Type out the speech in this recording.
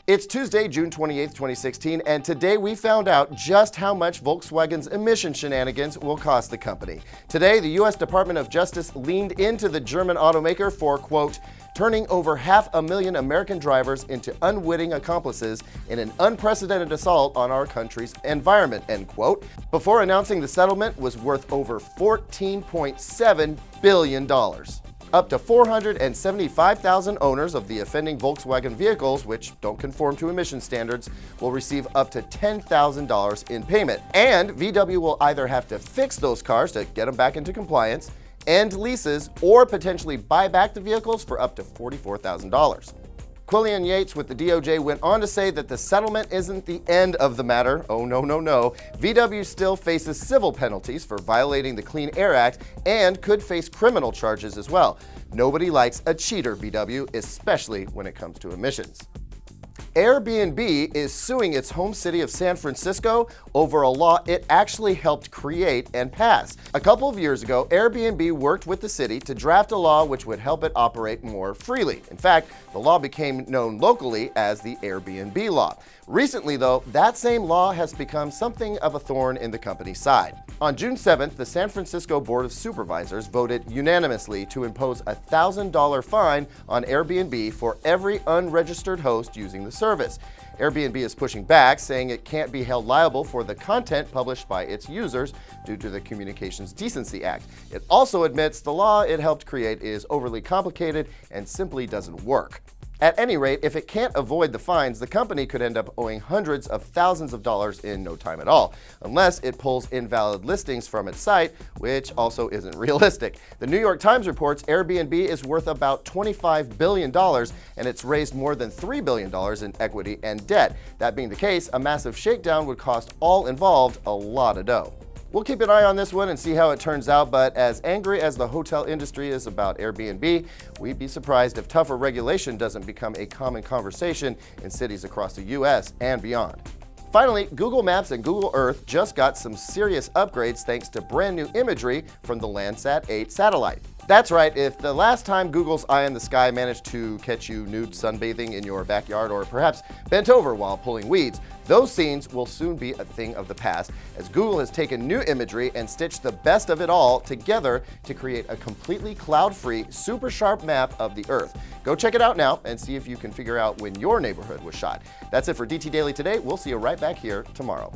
It's Tuesday, June 28th, 2016, and today we found out just how much Volkswagen's emission shenanigans will cost the company. Today, the U.S. Department of Justice leaned into the German automaker for, quote, turning over 500,000 American drivers into unwitting accomplices in an unprecedented assault on our country's environment, end quote, before announcing the settlement was worth over $14.7 billion. Up to 475,000 owners of the offending Volkswagen vehicles, which don't conform to emission standards, will receive up to $10,000 in payment. And VW will either have to fix those cars to get them back into compliance, end leases, or potentially buy back the vehicles for up to $44,000. Quillian Yates with the DOJ went on to say that the settlement isn't the end of the matter. Oh, no, no, no. VW still faces civil penalties for violating the Clean Air Act and could face criminal charges as well. Nobody likes a cheater, VW, especially when it comes to emissions. Airbnb is suing its home city of San Francisco over a law it actually helped create and pass. A couple of years ago, Airbnb worked with the city to draft a law which would help it operate more freely. In fact, the law became known locally as the Airbnb law. Recently, though, that same law has become something of a thorn in the company's side. On June 7th, the San Francisco Board of Supervisors voted unanimously to impose a $1,000 fine on Airbnb for every unregistered host using the service. Airbnb is pushing back, saying it can't be held liable for the content published by its users due to the Communications Decency Act. It also admits the law it helped create is overly complicated and simply doesn't work. At any rate, if it can't avoid the fines, the company could end up owing hundreds of thousands of dollars in no time at all, unless it pulls invalid listings from its site, which also isn't realistic. The New York Times reports Airbnb is worth about $25 billion, and it's raised more than $3 billion in equity and debt. That being the case, a massive shakedown would cost all involved a lot of dough. We'll keep an eye on this one and see how it turns out, but as angry as the hotel industry is about Airbnb, we'd be surprised if tougher regulation doesn't become a common conversation in cities across the US and beyond. Finally, Google Maps and Google Earth just got some serious upgrades thanks to brand new imagery from the Landsat 8 satellite. That's right, if the last time Google's eye in the sky managed to catch you nude sunbathing in your backyard or perhaps bent over while pulling weeds, those scenes will soon be a thing of the past, as Google has taken new imagery and stitched the best of it all together to create a completely cloud-free, super sharp map of the Earth. Go check it out now and see if you can figure out when your neighborhood was shot. That's it for DT Daily today. We'll see you right back here tomorrow.